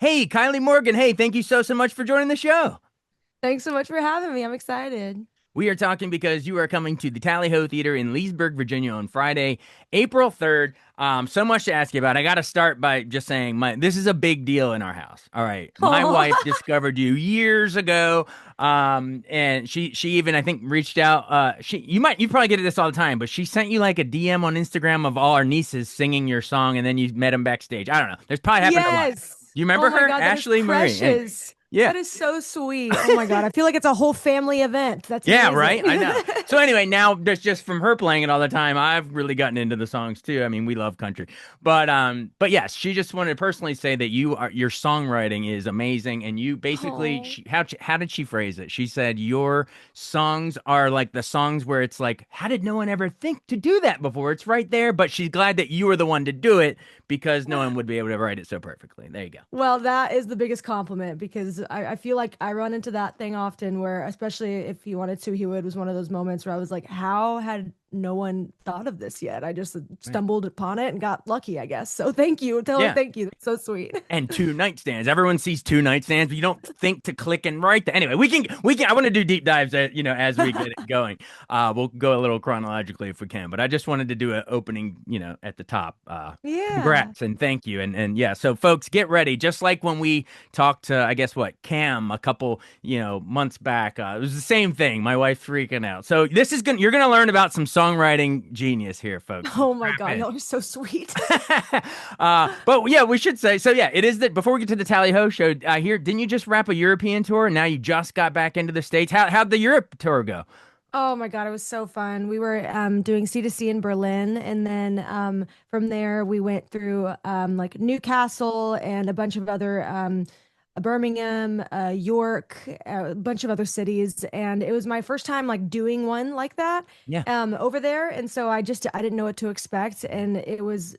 Hey, Kylie Morgan. Hey, thank you so much for joining the show. Thanks so much for having me. I'm excited. We are talking because you are coming to the Tally Ho Theater in Leesburg, Virginia on Friday, April 3rd. So much to ask you about. I got to start by just saying this is a big deal in our house. All right. My wife Oh, discovered you years ago. And she even I think reached out. You probably get this all the time, but she sent you like a DM on Instagram of all our nieces singing your song, and then you met them backstage. I don't know. There's probably happened a lot. yes. You Oh remember my her? God, that is Ashley Marie. Anyway. precious. Yeah. That is so sweet. Oh my God. I feel like it's a whole family event. That's Yeah, right. amazing. I know. So anyway, now there's just from her playing it all the time. I've really gotten into the songs too. I mean, we love country, but yes, she just wanted to personally say that your songwriting is amazing, and you basically Oh. how did she phrase it? She said your songs are like the songs where it's like, how did no one ever think to do that before? It's right there, but she's glad that you were the one to do it because no one would be able to write it so perfectly. There you go. Well, that is the biggest compliment because I feel like I run into that thing often where, especially if he wanted to, he would was one of those moments where I was like, how had no one thought of this yet? I just Right. stumbled upon it and got lucky, I guess. So thank you. Tell her Yeah. thank you. That's so sweet. And two nightstands. Everyone sees two nightstands, but you don't think to click and write that. Anyway, we can. I want to do deep dives, as we get it going. We'll go a little chronologically if we can, but I just wanted to do an opening, at the top. Yeah. Congrats and thank you, and yeah. So folks, get ready. Just like when we talked to, I guess what Cam a couple, months back, it was the same thing. My wife's freaking out. So this is gonna you're gonna learn about some songwriting genius here, folks. So Oh my strap God, in. y'all are so sweet. But yeah, we should say so. Yeah, it is that. Before we get to the Tally Ho show, I hear didn't you just wrap a European tour and now you just got back into the States? How'd the Europe tour go? Oh my God, it was so fun. We were doing C2C in Berlin, and then from there we went through like Newcastle and a bunch of other Birmingham, York, a bunch of other cities, and it was my first time like doing one like that Yeah. over there, and so I didn't know what to expect, and it was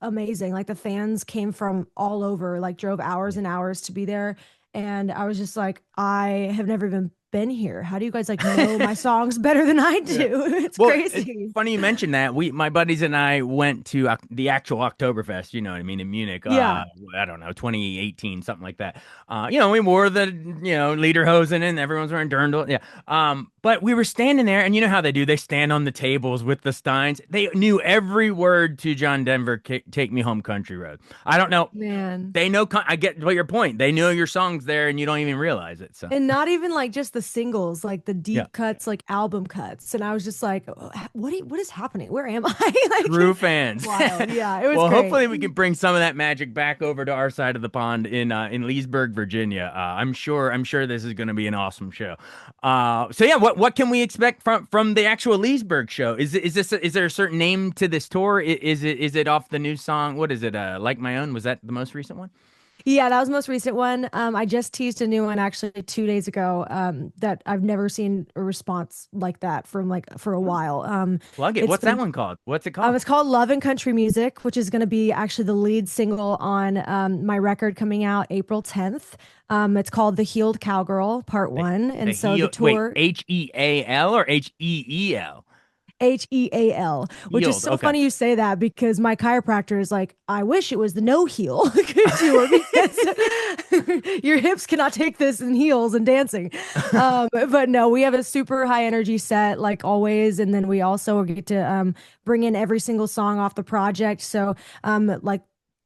amazing. Like the fans came from all over, like drove hours and hours to be there, and I was just like, I have never even been here. How do you guys like know my songs better than I Yeah. do? It's Well, it's crazy. funny you mentioned that. My buddies and I went to the actual Oktoberfest, you know what I mean, in Munich. Yeah. I don't know, 2018, something like that. We wore the, lederhosen and everyone's wearing dirndl. Yeah. But we were standing there, and you know how they do? They stand on the tables with the steins. They knew every word to John Denver, "Take Me Home, Country Road." I don't know. Man. They know. I get what your point. They know your songs there, and you don't even realize it. So And not even like just the singles, like the yeah. deep cuts, like album cuts. And I was just like, what is happening? Where am I? True Like fans. wild. Yeah, it was Well, great. hopefully we can bring some of that magic back over to our side of the pond in Leesburg, Virginia. I'm sure this is going to be an awesome show. So yeah, what can we expect from the actual Leesburg show? Is there a certain name to this tour? Is it off the new song? What is it? Like My Own? Was that the most recent one? Yeah, that was the most recent one. I just teased a new one actually 2 days ago. That I've never seen a response like that from like for a while. Plug it. It's What's that been one called? What's it called? it's called Love and Country Music, which is going to be actually the lead single on my record coming out April 10th. It's called The Healed Cowgirl Part The, One, the and so the heel. Wait, tour Heal or Heel? Heal, which is Healed. so Okay. funny you say that because my chiropractor is like, I wish it was the no heel tour because your hips cannot take this in heels and dancing. But no, we have a super high energy set like always, and then we also get to bring in every single song off the project. So like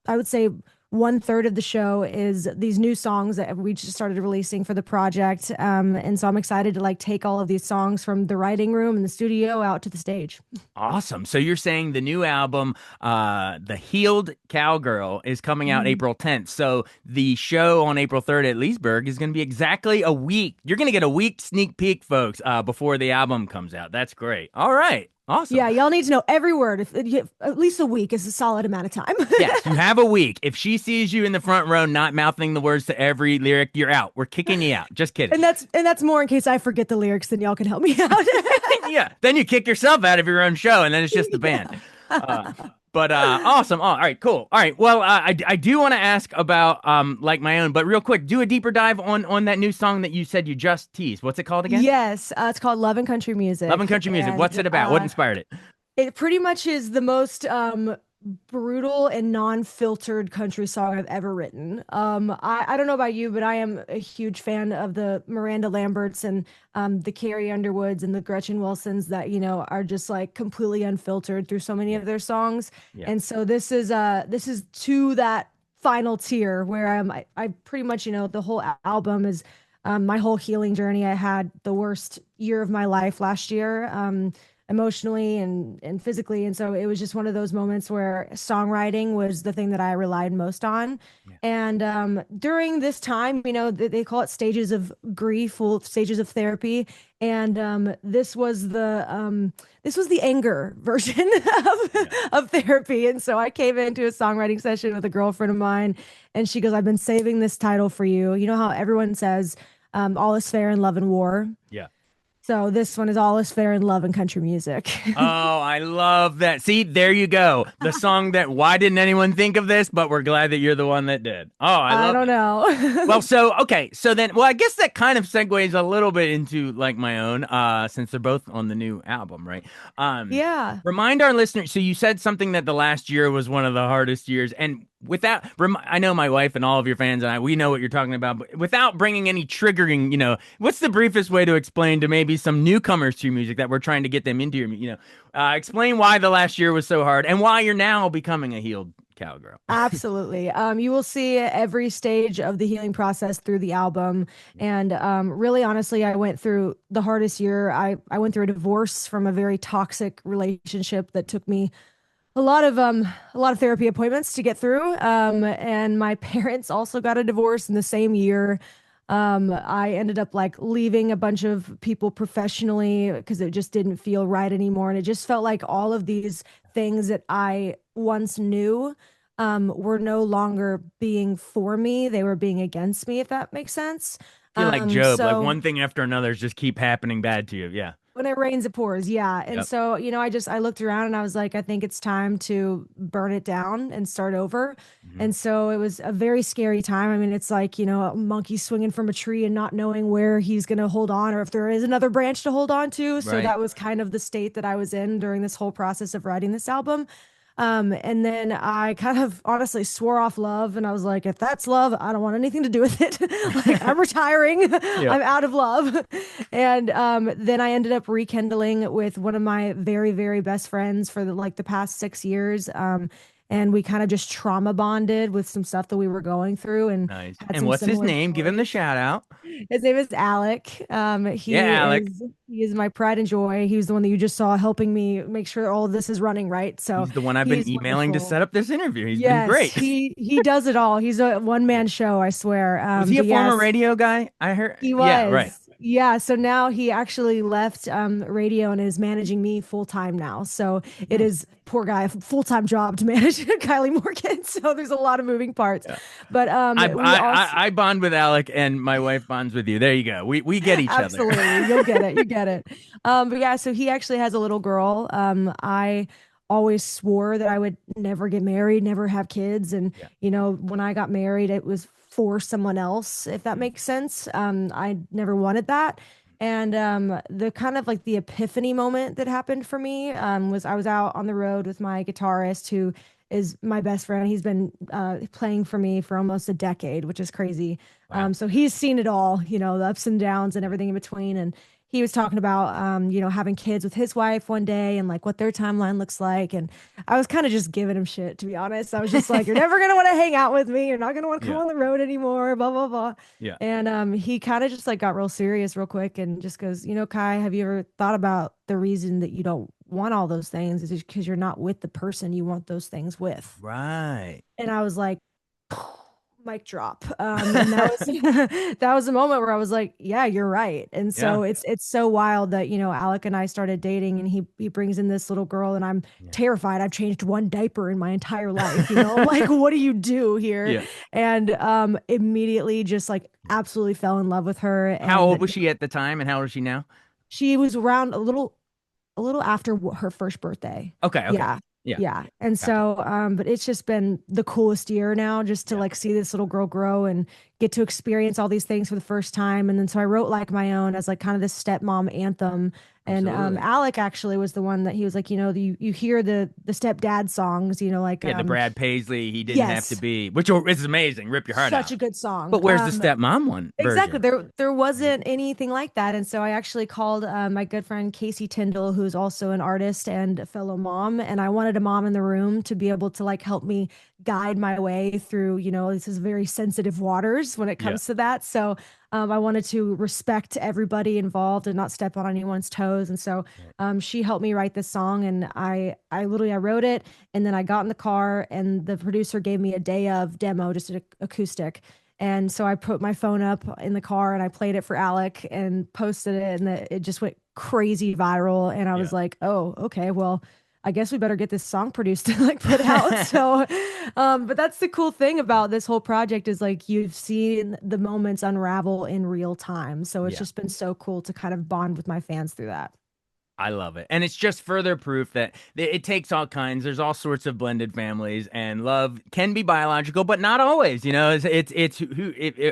I would say 1/3 of the show is these new songs that we just started releasing for the project. And so I'm excited to like take all of these songs from the writing room and the studio out to the stage. Awesome. So you're saying the new album, The Healed Cowgirl, is coming out Mhm. April 10th. So the show on April 3rd at Leesburg is going to be exactly a week. You're going to get a week sneak peek, folks, before the album comes out. That's great. All right. Awesome. Yeah, y'all need to know every word. If at least a week is a solid amount of time. Yes, you have a week. If she sees you in the front row not mouthing the words to every lyric, you're out. We're kicking you out. Just kidding. And that's more in case I forget the lyrics, then y'all can help me out. Yeah. Then you kick yourself out of your own show, and then it's just the band. Yeah. Uh, but awesome. All right, cool. All right. Well, I do want to ask about like my own, but real quick, do a deeper dive on that new song that you said you just teased. What's it called again? Yes, it's called Love and Country Love and Music, Country Music. What's and it about? What inspired it? it pretty much is the most brutal and non-filtered country song I've ever written. I don't know about you, but I am a huge fan of the Miranda Lamberts and the Carrie Underwoods and the Gretchen Wilsons that, are just like completely unfiltered through so many Yeah. of their songs. Yeah. And so this is to that final tier where I pretty much, the whole album is my whole healing journey. I had the worst year of my life last year. Emotionally and physically. And so it was just one of those moments where songwriting was the thing that I relied most on. Yeah. And during this time, they call it stages of grief, well, stages of therapy. And this was the anger version of, Yeah. of therapy. And so I came into a songwriting session with a girlfriend of mine, and she goes, "I've been saving this title for you. You know how everyone says all is fair in love and war? Yeah. So this one is all is fair in love and country music." Oh, I love that. See, there you go. The song that why didn't anyone think of this, but we're glad that you're the one that did. Oh, I I love don't it. Well, know. so okay, so then I guess that kind of segues a little bit into like my own since they're both on the new album, right? Um Yeah. Remind our listeners, so you said something that the last year was one of the hardest years, and without I know my wife and all of your fans and I, we know what you're talking about, but without bringing any triggering, what's the briefest way to explain to maybe some newcomers to your music that we're trying to get them into explain why the last year was so hard and why you're now becoming a healed cowgirl. Absolutely. You will see every stage of the healing process through the album. And really, honestly, I went through the hardest year. I went through a divorce from a very toxic relationship that took me a lot of therapy appointments to get through. And my parents also got a divorce in the same year. I ended up like leaving a bunch of people professionally because it just didn't feel right anymore. And it just felt like all of these things that I once knew were no longer being for me. They were being against me, if that makes sense. Feel like Job, like So one thing after another just keep happening bad to you. Yeah. when it rains, it pours. Yeah. And Yep. so, I looked around and I was like, I think it's time to burn it down and start over. Mhm. And so it was a very scary time. I mean, it's like, a monkey swinging from a tree and not knowing where he's going to hold on or if there is another branch to hold on to. So Right. that was kind of the state that I was in during this whole process of writing this album. And then I kind of honestly swore off love and I was like, if that's love, I don't want anything to do with it. Like I'm retiring. Yeah. I'm out of love. And then I ended up rekindling with one of my very, very best friends for the past 6 years. And we kind of just trauma bonded with some stuff that we were going through and Nice. had And some what's his similar name? Give him the stories. shout out. His name is Alec. Yeah, He Alec. is he is my pride and joy. He was the one that you just saw helping me make sure all of this is running right. So He's the one I've he been is emailing to wonderful. set up this interview. He's been Yes, great. he does it all. He's a one Yeah. man show, I swear. Was he a But former yes, radio guy? I heard. he Yeah, right. was. Yeah, so now he actually left radio and is managing me full time now. So it Nice. is poor guy, a full-time job to manage Kylie Morgan. So there's a lot of moving parts. Yeah. But I, we I also I bond with Alec and my wife bonds with you. There you go. We get each other. absolutely, you'll get it. You get it. But yeah, so he actually has a little girl. I always swore that I would never get married, never have kids. And, Yeah. when I got married, it was for someone else, if that Mm. makes sense. I never wanted that. And the kind of like the epiphany moment that happened for me was I was out on the road with my guitarist who is my best friend. He's been playing for me for almost a decade, which is crazy. Wow. So he's seen it all, the ups and downs and everything in between. And he was talking about, having kids with his wife one day and like what their timeline looks like. And I was kind of just giving him shit, to be honest. I was just like, you're never going to want to hang out with me. You're not going to want to come Yeah. on the road anymore, blah, blah, blah. Yeah. And he kind of just like got real serious real quick and just goes, Kai, have you ever thought about the reason that you don't want all those things is because you're not with the person you want those things with? Right. And I was like, mic drop. And that was that was a moment where I was like, yeah, you're right. And Yeah. so it's so wild that, Alec and I started dating and he brings in this little girl and I'm Yeah. terrified. I've changed one diaper in my entire life. I'm like, what do you do here? Yeah. And immediately just like absolutely fell in love with her. How old And was she at the time, and how old is she now? she was around a little after her first birthday. Okay. Okay. Yeah. Yeah. Yeah. And Gotcha. so, but it's just been the coolest year now just to Yeah. like see this little girl grow and get to experience all these things for the first time. And then so I wrote Like My Own as like kind of this stepmom anthem. And Absolutely. Alec actually was the one that he was like, you hear the stepdad songs, like Yeah, the Brad Paisley, he didn't have to yes, be, which is amazing. Rip your heart such out. a good song. But where's the stepmom one Exactly. version? There Right? wasn't anything like that. And so I actually called my good friend Casey Tyndall, who's also an artist and a fellow mom. And I wanted a mom in the room to be able to like help me guide my way through, this is very sensitive waters when it Yeah. comes to that. So I wanted to respect everybody involved and not step on anyone's toes. And so Right. she helped me write this song, and I wrote it, and then I got in the car, and the producer gave me a day of demo, just an acoustic. And so I put my phone up in the car and I played it for Alec and posted it, and it just went crazy viral. And I was Yeah. like, oh, okay, well, I guess we better get this song produced and like put out. So, but that's the cool thing about this whole project is like you've seen the moments unravel in real time. So it's Yeah. just been so cool to kind of bond with my fans through that. I love it. And it's just further proof that it takes all kinds. There's all sorts of blended families, and love can be biological, but not always. It's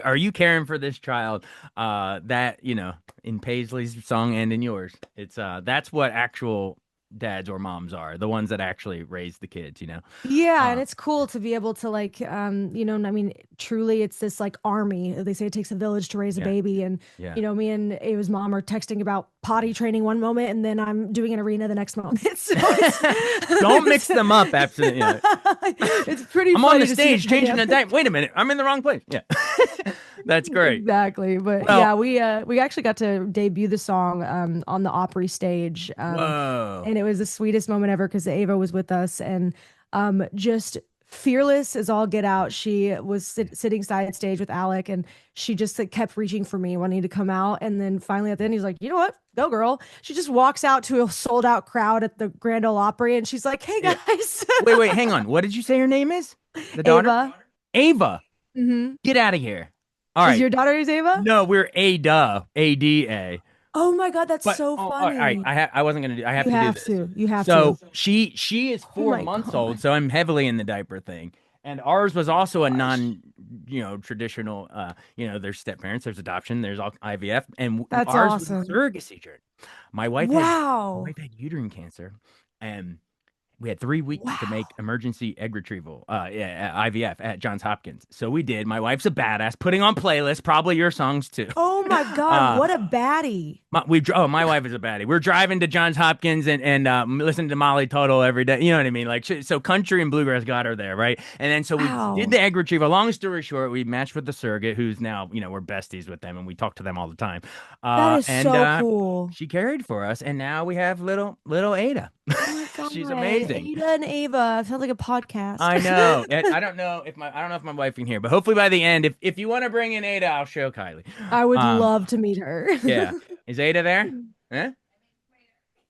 are you caring for this child? That, in Paisley's song and in yours. That's what actual dads or moms are, the ones that actually raise the kids. Yeah, and Uh, it's cool to be able to like I mean truly it's this like army. They say it takes a village to raise a yeah. baby, and Yeah. me and Ava's mom are texting about potty training one moment and then I'm doing an arena the next moment. So it's Don't mix them up. Absolutely. Yeah. it's pretty I'm on funny the to see the stage changing the dynamic. dime. Wait a minute. I'm in the wrong place. Yeah. That's great. Exactly. But Well, yeah, we actually got to debut the song on the Opry stage. whoa. And it was the sweetest moment ever because Ava was with us, and just fearless as all get out. She was sitting side stage with Alec, and she just like, kept reaching for me, wanting to come out. And then finally at the end, he's like, you know what? Go, girl. She just walks out to a sold out crowd at the Grand Ole Opry, and she's like, hey, Yeah. guys. Wait, hang on. What did you say her name is? The daughter? Ava. Ava. Hmm. Get out of here. All Is right. your daughter is Ava? No, we're ADA, ADA. Oh my God, that's But so all right, funny. I wasn't gonna do. I have You to do have this. to. You have So to. she is Oh four my months old, God. so I'm heavily in the diaper thing. And ours was also a Gosh. traditional. There's step parents, there's adoption, there's all IVF, and That's ours was a awesome. surrogacy journey. My wife had my Wow. wife had uterine cancer, and we had 3 weeks to make Wow. emergency egg retrieval, IVF at Johns Hopkins. So we did. My wife's a badass, putting on playlists, probably your songs too. Oh my God, Uh, what a baddie. my wife is a baddie. We're driving to Johns Hopkins and listening to Molly Tuttle every day. You know what I mean? Like so, country and bluegrass got her there, right? And then so we did Wow. the egg retrieval. Long story short, we matched with the surrogate, who's now we're besties with them, and we talk to them all the time. That is And so cool. she carried for us, and now we have little Ada. Oh my God. She's amazing. Ada and Ava. Sounds like a I podcast. know. I don't know if my wife can hear, but hopefully by the end, if you want to bring in Ada, I'll show Kylie. I would Um, love to meet her. yeah. Is Ada there? Eh?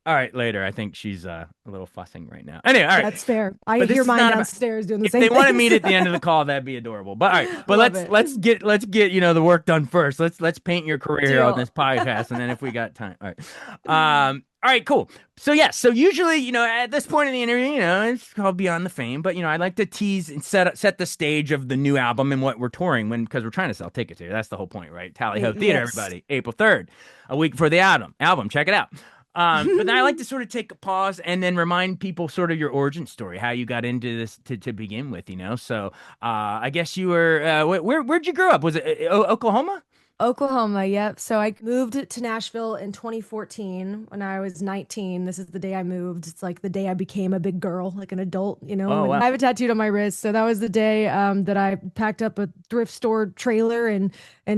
All right, later. I think she's a little fussing right now. Anyway, all right. That's fair. I But this hear is mine not about. downstairs doing the If same they want to thing. meet So. at the end of the call, that'd be adorable. But all right, but Love let's it. let's get the work done first. Let's paint your career here on Deal. this podcast, and then if we got time, all right. All right, cool. So yes, so usually at this point in the interview, it's called Beyond the Fame, but I like to tease and set the stage of the new album and what we're touring because we're trying to sell tickets here. That's the whole point, right? Tally Ho Theater, Yes. everybody, April 3rd, a week before the album. Check it out. But then I like to sort of take a pause and then remind people sort of your origin story, how you got into this to begin with. So I guess you were where'd you grow up? Was it Oklahoma? Oklahoma, yep. So I moved to Nashville in 2014 when I was 19. This is the day I moved. It's like the day I became a big girl, like an adult, Oh and wow, I have a tattooed on my wrist. So that was the day that I packed up a thrift store trailer and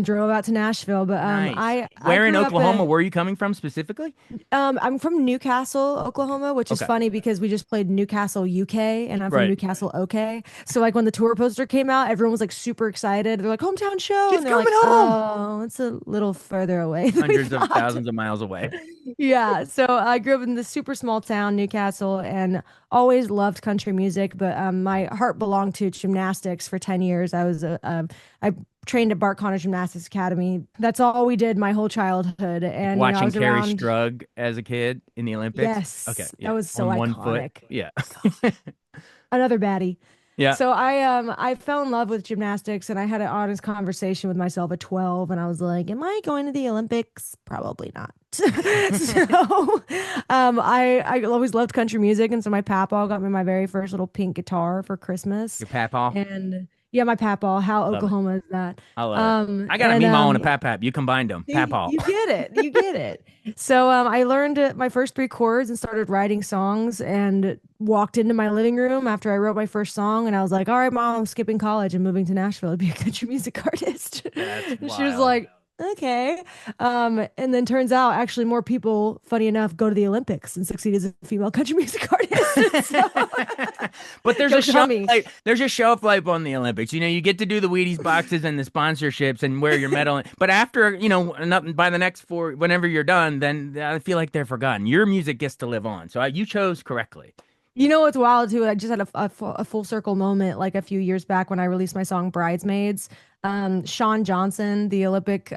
drove out to Nashville. But nice. I Where in grew up Oklahoma were you coming from specifically? I'm from Newcastle, Oklahoma, which is Okay, funny because we just played Newcastle, UK, and I'm from right. Newcastle, OK. So like when the tour poster came out, everyone was like super excited. They're like hometown show, She's and they're coming like, home. oh, it's a little further away than we Hundreds of thought. thousands of miles away. Yeah, so I grew up in this super small town, Newcastle, and always loved country music. But my heart belonged to gymnastics for 10 years. I trained at Bart Connor Gymnastics Academy. That's all we did my whole childhood. Like And I watching was Carrie around. Strug as a kid in the Olympics. Okay, Yes, that yeah, was so on one foot. iconic. Yeah. Another baddie. Yeah. So I fell in love with gymnastics and I had an honest conversation with myself at 12 and I was like, am I going to the Olympics? Probably not. So I always loved country music and so my papa got me my very first little pink guitar for Christmas. Your papaw. And yeah, my papa, how Love it. Oklahoma is that? I love it. I got a And Meemaw and a Pap. You combined them. Papaw. you get it. You get it. So I learned my first three chords and started writing songs and walked into my living room after I wrote my first song and I was like, all right, mom, I'm skipping college and moving to Nashville to be a country music artist. That's And she was wild. like, okay. And then turns out actually more people, funny enough, go to the Olympics and succeed as a female country music artist. So But there's go a tell shelf me. life. There's a shelf life on the Olympics. You get to do the Wheaties boxes and the sponsorships and wear your medal. But after, by the next four, whenever you're done, then I feel like they're forgotten. Your music gets to live on. So you chose correctly. You know what's wild too? I just had a full circle moment like a few years back when I released my song Bridesmaids. Shawn Johnson, the Olympic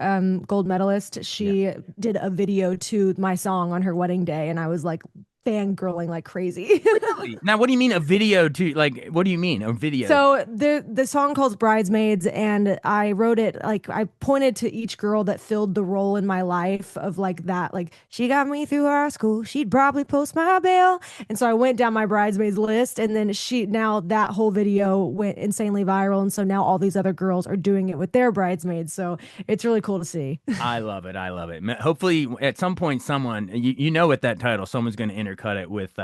gold medalist, Yeah. she did a video to my song on her wedding day, and I was like fangirling like crazy. Really? Now, what do you mean a video to like? What do you mean a video? So the song calls Bridesmaids, and I wrote it like I pointed to each girl that filled the role in my life of like that, like she got me through our school, she'd probably post my bail. And so I went down my bridesmaids list, and then now that whole video went insanely viral, and so now all these other girls are doing it with their bridesmaids. So it's really cool to see. I love it. I love it. Hopefully, at some point, someone with that title, someone's going to intercut it with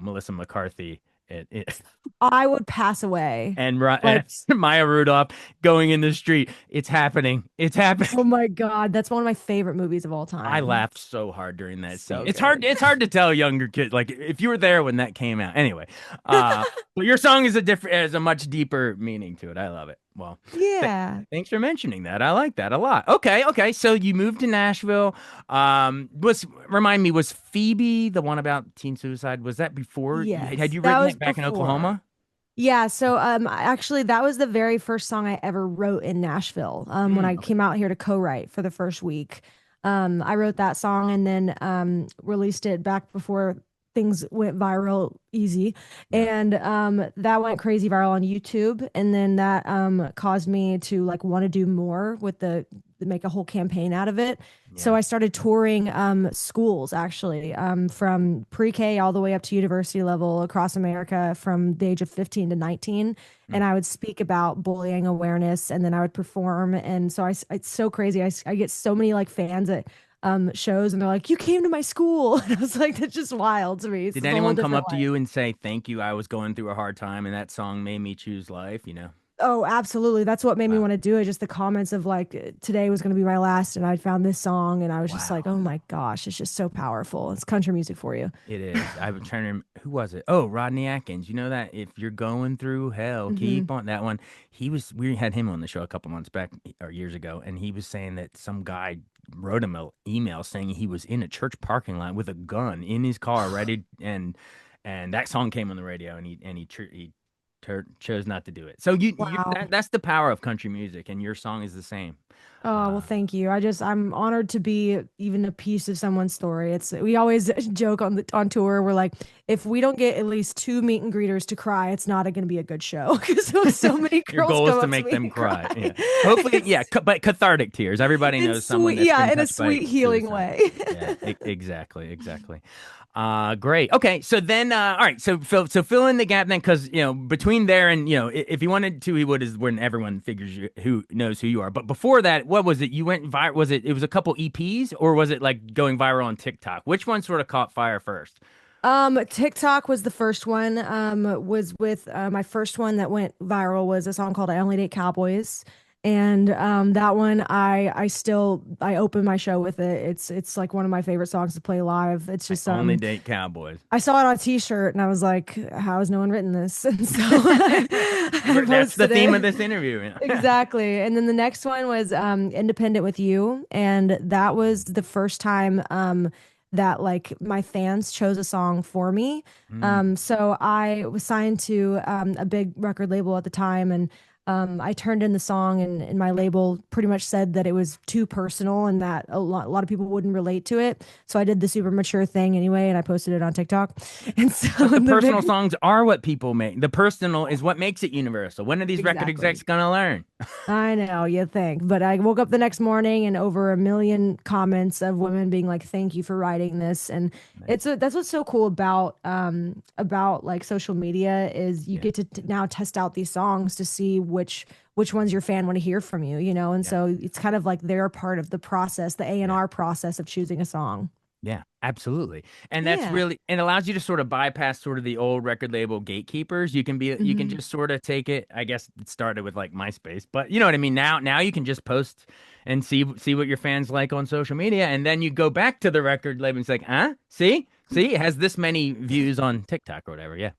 Melissa McCarthy. It I would pass away. and, Like, Maya Rudolph going in the street. It's happening. It's happening. oh my God, that's one of my favorite movies of all I time. laughed so hard during that scene. So It's hard. good. It's hard to tell younger kids like if you were there when that came out. Anyway, but your song is has a much deeper meaning to it. I love it. Well, Yeah. thanks for mentioning that. I like that a lot. Okay, okay. So you moved to Nashville. Remind me, was Phoebe the one about teen suicide? Was that before? Had Yes, you that written was it back in before. Oklahoma? Yeah, so actually that was the very first song I ever wrote in Nashville. When I Okay. came out here to co-write for the first week. I wrote that song and then released it back before things went viral easy. Yeah. And that went crazy viral on YouTube. And then that caused me to like want to do more with make a whole campaign out of it. So Yeah. I started touring schools actually from pre-K all the way up to university level across America from the age of 15 to 19. Mm. And I would speak about bullying awareness and then I would perform. And so it's so crazy. I get so many like fans at shows and they're like, you came to my school. And I was like, that's just wild to me. It's Did just a whole anyone come different up to life. you and say, "Thank you, I was going through a hard time, and that song made me choose life"? Oh, absolutely. That's what made me Wow. want to do it. Just the comments of like, today was going to be my last, and I found this song, and I was just like, Wow. oh my gosh, it's just so powerful. It's country music for you. It is. I've been trying to who was it? Oh, Rodney Atkins. You know that if you're going through hell, Hmm. keep on that one. We had him on the show a couple months back or years ago, and he was saying that some guy wrote him an email saying he was in a church parking lot with a gun in his car, ready, and that song came on the radio, and he chose not to do it. So Wow. that's the power of country music, and your song is the same. Oh, well, Uh, thank you. I'm honored to be even a piece of someone's story. We always joke on tour. We're like, if we don't get at least two meet and greeters to cry, it's not going to be a good show because so many Your girls goal is come to up to make me them and cry. cry. Yeah. Hopefully, yeah, It's but cathartic tears. Everybody in knows someone sweet, that's yeah, been in a touched by sweet healing suicide. way. Yeah, exactly, exactly. Great. Okay, so then, all right. So fill in the gap then, because between there and if he wanted to, he would is when everyone figures who knows who you are. But before that, what was it? You went viral. Was it? It was a couple EPs, or was it like going viral on TikTok? Which one sort of caught fire first? TikTok was the first one. Was with my first one that went viral was a song called "I Only Date Cowboys," and that one I open my show with it. It's like one of my favorite songs to play live. It's I just only date cowboys. I saw it on a t-shirt and I was like, how has no one written this? And so I That's the posted theme of it. this interview. Exactly. And then the next one was Independent with You. And that was the first time that like my fans chose a song for me. Mm, So I was signed to a big record label at the time and I turned in the song, and my label pretty much said that it was too personal and that a lot of people wouldn't relate to it. So I did the super mature thing anyway, and I posted it on TikTok. And so But the the personal video, songs are what people make. The personal is what makes it universal. When are these record execs exactly. gonna learn? I know, you think, but I woke up the next morning and over a million comments of women being like, "Thank you for writing this." And that's what's so cool about like social media is you Yeah, get to now test out these songs to see which ones your fan want to hear from you, you know. And yeah. so it's kind of like they're part of the process, the Yeah. A&R process of choosing a song. Yeah, absolutely. And that's Yeah. really, it allows you to sort of bypass sort of the old record label gatekeepers. You can Hmm. just sort of take it. I guess it started with like MySpace, but you know what I mean? Now you can just post and see what your fans like on social media. And then you go back to the record label and it's like, huh? See, it has this many views on TikTok or whatever. Yeah.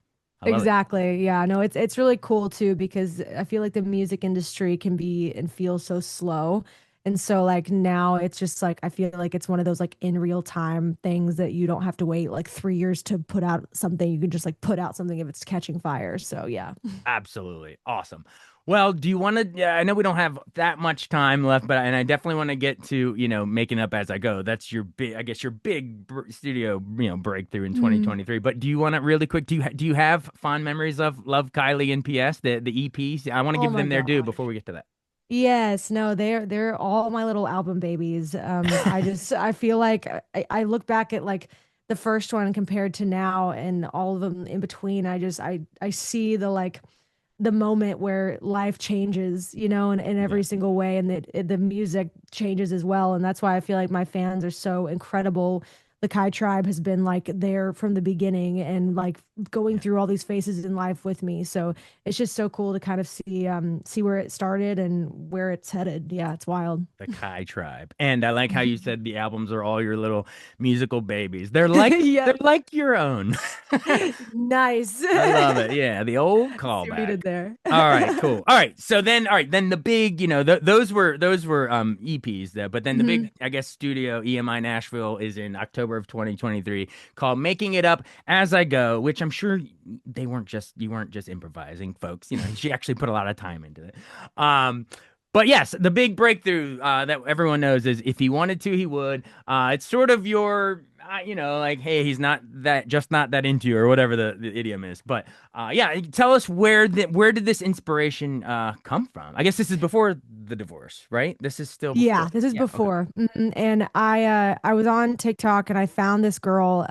I love it. Exactly. Yeah, no, it's really cool too because I feel like the music industry can be and feel so slow. And so like now it's just like I feel like it's one of those like in real time things that you don't have to wait like 3 years to put out something. You can just like put out something if it's catching fire. So yeah. Absolutely. Awesome. Well, do you want to? Yeah, I know we don't have that much time left, but and I definitely want to get to, making up as I go. That's your big, I guess, your big studio, breakthrough in Mm. 2023. But do you want to really quick? Do you have fond memories of Love Kylie and PS, the EPs? I want to Oh give my them their due gosh. before we get to that. Yes, no, they're all my little album babies. I feel like I look back at like the first one compared to now and all of them in between. I see the like the moment where life changes, you know, in Yeah. every single way, and the music changes as well. And that's why I feel like my fans are so incredible. The Kai Tribe has been like there from the beginning and like going Yeah. through all these phases in life with me. So it's just so cool to kind of see where it started and where it's headed. Yeah, it's wild. The Kai Tribe. And I like how you said the albums are all your little musical babies. They're Yep. like your own. Nice. I love it. Yeah, the old See what you callback. did there. All right, cool. All right, then the big, those were EPs though, but then the Mhm. big, I guess, studio EMI Nashville is in October of 2023 called Making It Up As I Go, which I'm sure you weren't just improvising, folks. She actually put a lot of time into it. Um But yes, the big breakthrough that everyone knows is if he wanted to, he would. It's sort of your, like, hey, he's not that into you, or whatever the idiom is. But yeah, tell us where did this inspiration come from? I guess this is before the divorce, right? This is still Yeah, before. this is Yeah, okay. before. And I was on TikTok and I found this girl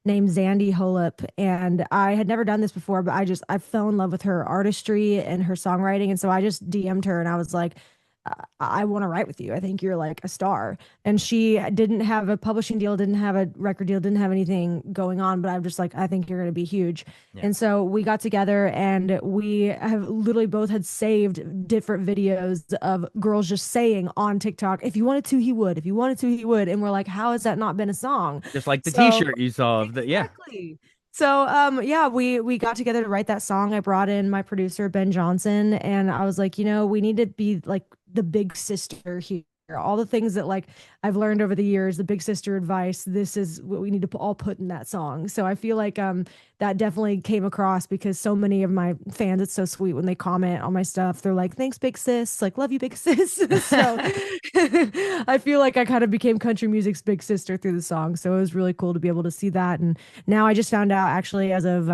named Zandy Holip, and I had never done this before, but I fell in love with her artistry and her songwriting, and so I just DM'd her and I was like, I want to write with you. I think you're like a star. And she didn't have a publishing deal, didn't have a record deal, didn't have anything going on, but I'm just like, I think you're going to be huge. Yeah. And so we got together and we have literally both had saved different videos of girls just saying on TikTok, if you wanted to, he would. If you wanted to, he would. And we're like, how has that not been a song? Just like the So T-shirt you saw of the yeah. exactly. So yeah, we got together to write that song. I brought in my producer Ben Johnson and I was like, we need to be like the big sister here. All the things that like I've learned over the years, the big sister advice, this is what we need to all put in that song. So I feel like that definitely came across because so many of my fans, it's so sweet when they comment on my stuff. They're like, "Thanks, big sis." Like, "Love you, big sis." So I feel like I kind of became country music's big sister through the song. So it was really cool to be able to see that. And now I just found out actually as of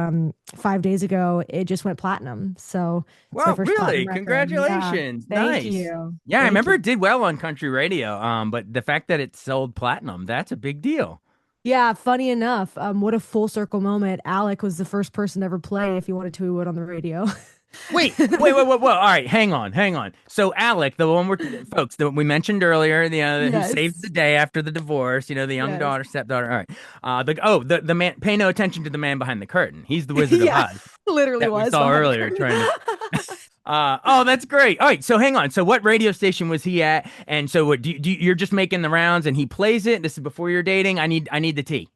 5 days ago, it just went platinum. So it's my Well, first platinum really, record. Yeah. congratulations. Thank Nice. you. Yeah, I Thank remember you. it did well on country radio. But the fact that it sold platinum, that's a big deal. Yeah, funny enough, what a full circle moment. Alec was the first person to ever play If You Wanted to, He Would on the radio. Wait. All right, hang on. So Alec, the one we're folks that we mentioned earlier, who saved the Yes. day after the divorce, the young Yes. daughter, stepdaughter. All right. The man. Pay no attention to the man behind the curtain. He's the Wizard of Yeah, Oz literally that we was saw behind the earlier, curtain. trying to. Oh, that's great. All right, so hang on. So what radio station was he at? And so you're just making the rounds, and he plays it. This is before you're dating. I need the tea.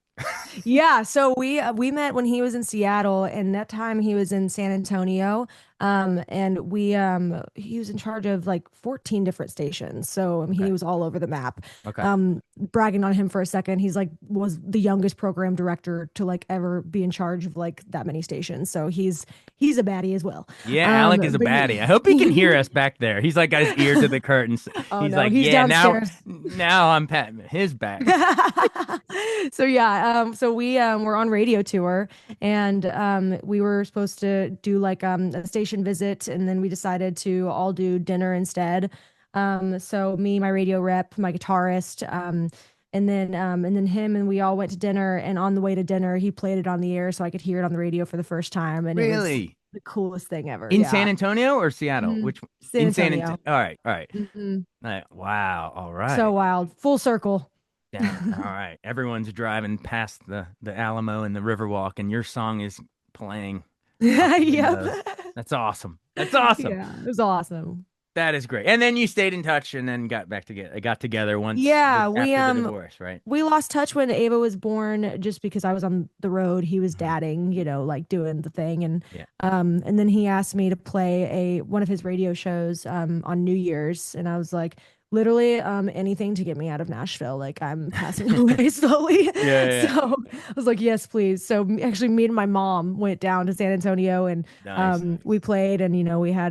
Yeah, so we met when he was in Seattle, and that time he was in San Antonio. And he was in charge of like 14 different stations. So I mean, Okay. he was all over the map. Okay. Bragging on him for a second, he's like was the youngest program director to like ever be in charge of like that many stations. So he's a baddie as well. Yeah, Alec is a But baddie. I hope he can hear us back there. He's like got his ear to the curtains. oh He's no, like, he's yeah, now downstairs. now I'm patting his back. So yeah, so we were on radio tour, and we were supposed to do like a station visit, and then we decided to all do dinner instead. So me, my radio rep, my guitarist, and then him, and we all went to dinner, and on the way to dinner he played it on the air so I could hear it on the radio for the first time, and it was Really? the coolest thing ever. In Yeah. San Antonio or Seattle? Mhm. Which San in San Antonio? Antonio. All right, all right. Mhm. Wow, all So right. wild. Full circle. Down. All right. Everyone's driving past the Alamo and the Riverwalk, and your song is playing out the Yep. windows. That's awesome. That's awesome. Yeah, it was awesome. That is great. And then you stayed in touch and then got together once Yeah, we after the divorce, right? we lost touch when Ava was born just because I was on the road. He was Mhm. dadding, like doing the thing, Yeah. and then he asked me to play a one of his radio shows on New Year's, and I was like literally anything to get me out of Nashville. Like I'm passing away slowly. Yeah, yeah, So I was like, yes, please. So actually me and my mom went down to San Antonio, and yeah. Nice. we played, and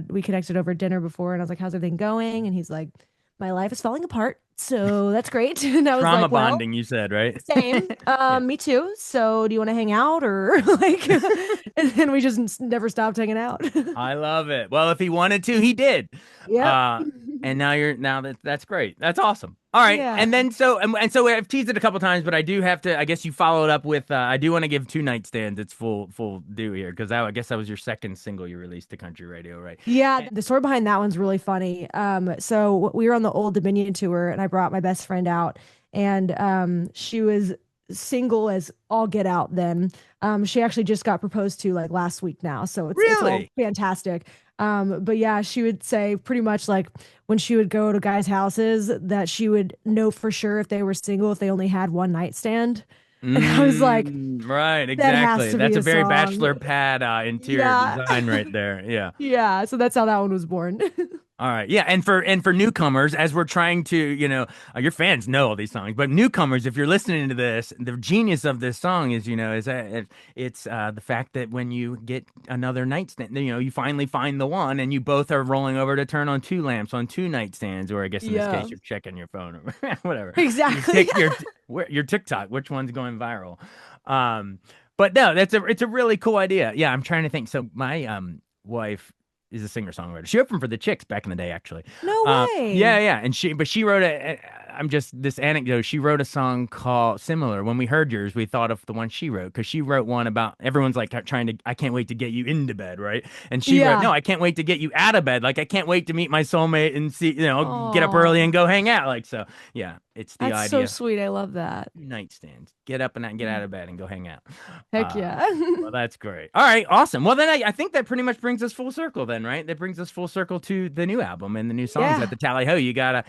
we connected over dinner before, and I was like, how's everything going? And he's like, my life is falling apart. So that's great. And I was Trauma like, well, bonding, you said, right? same. Yeah. Me too. So do you want to hang out or like, and then we just never stopped hanging out. I love it. Well, if he wanted to, he did. Yep. Uh, and now that's great. That's awesome. All right. Yeah. And so I've teased it a couple times, but I do have to, I guess you followed up with, I do want to give Two Nightstands its full due here because I guess that was your second single you released to country radio, right? Yeah, the story behind that one's really funny. So we were on the Old Dominion tour, and I brought my best friend out, and she was single as all get out then. She actually just got proposed to like last week now, so it's all Really? fantastic. But yeah, she would say pretty much like when she would go to guys' houses that she would know for sure if they were single if they only had one nightstand. And I was like, Right, that has exactly. to be That's a a very song. bachelor pad interior Yeah. design right there. Yeah. Yeah, so that's how that one was born. All right. Yeah, and for newcomers, as we're trying to, your fans know all these songs, but newcomers, if you're listening to this, the genius of this song is, is that it's the fact that when you get another nightstand, you finally find the one, and you both are rolling over to turn on two lamps on two nightstands, or I guess in this Yeah, case, you're checking your phone or whatever. Your exactly. tick, your TikTok, which one's going viral? Um, but no, it's a really cool idea. Yeah, I'm trying to think. So my wife is a singer-songwriter. She opened for the Chicks back in the day, actually. No Yeah, way. yeah, and she wrote I'm just this anecdote. She wrote a song called similar. When we heard yours, we thought of the one she wrote because she wrote one about everyone's like trying to. I can't wait to get you into bed, right? And she wrote, Yeah. no, I can't wait to get you out of bed. Like I can't wait to meet my soulmate and see, get up early and Oh, go hang out. Like so, yeah, it's the that's so idea. sweet. I love that. Nightstands. Get up and get out of bed and go hang out. Heck Uh, yeah. well, that's great. All right, awesome. Well, then I think that pretty much brings us full circle, then, right? That brings us full circle to the new album and the new songs at Yeah, the Tally Ho. You gotta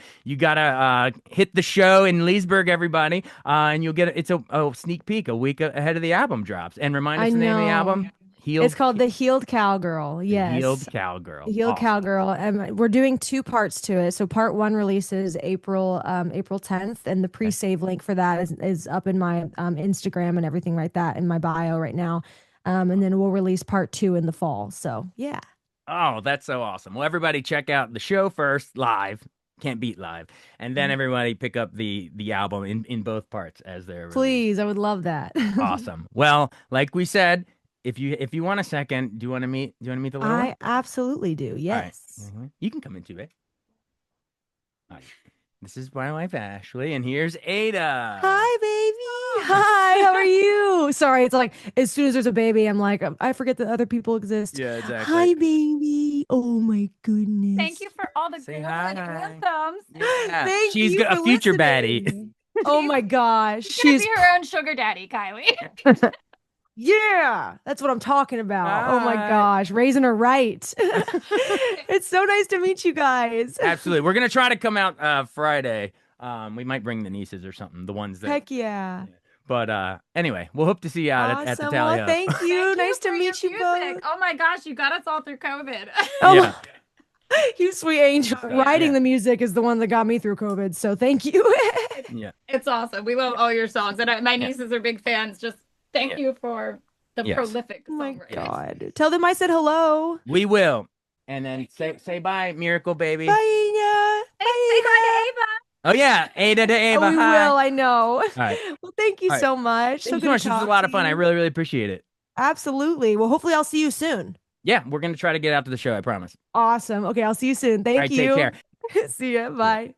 hit the show in Leesburg, everybody, and you'll get it's a sneak peek a week ahead of the album drops. And remind I us the name of the know. album. It's Healed, called The Healed Cowgirl. the Healed Yes. Cowgirl. Healed Awesome. Cowgirl. And we're doing two parts to it. So part one releases April 10th, and the Okay. pre-save link for that is up in my Instagram and everything like that in my bio right now. And then we'll release part two in the fall. So yeah. Oh, that's so awesome. Well, everybody check out the show first live. Can't beat live. And then everybody pick up the album in both parts as they're released. Please, I would love that. Awesome. Well, like we said, if you want a second, do you want to meet the little one? I absolutely do. All right. Yes. You can come into it. All right. This is my wife Ashley, and here's Ada. Hi, baby. Hi, how are you? Sorry, it's like as soon as there's a baby, I'm like, I forget that other people exist. Yeah, exactly. Hi, baby. Oh my Thank goodness. you for all the Say good hi. anthems. Yeah. Thank She's you a for future baddie. listening. Oh my gosh. She's gonna She's be her own sugar daddy, Kylie. yeah, that's what I'm talking about. Oh my Hi. gosh, raising her right. It's so nice to meet you guys. Absolutely. We're gonna try to come out Friday. We might bring the nieces or something, the ones that Heck yeah. But anyway, we'll hope to see you out at the Awesome. Tally Well, Ho. thank you. Thank Nice you to for your meet you music. both. Oh my gosh, you got us all through COVID. Oh, Yeah. you sweet angel. Writing Yeah. the music is the one that got me through COVID. So thank you. Yeah. It's awesome. We love all your songs, and my Yeah. nieces are big fans. Just thank Yeah. you for the Yes. prolific Oh my songwriting. God. Tell them I said hello. We will. And then say bye, Miracle Baby. Bye, Ina. Say hi to Ava. Oh yeah, Ada to Ava. Oh, we Hi. will. I know. All right. Well, thank you All right. so much. Thank you so good much. to This was a talk lot to of fun. I you. really, really appreciate it. Absolutely. Well, hopefully I'll see you soon. Yeah, we're gonna try to get out to the show, I promise. Awesome. Okay, I'll see you soon. All Thank right, you. take care. See ya. Bye.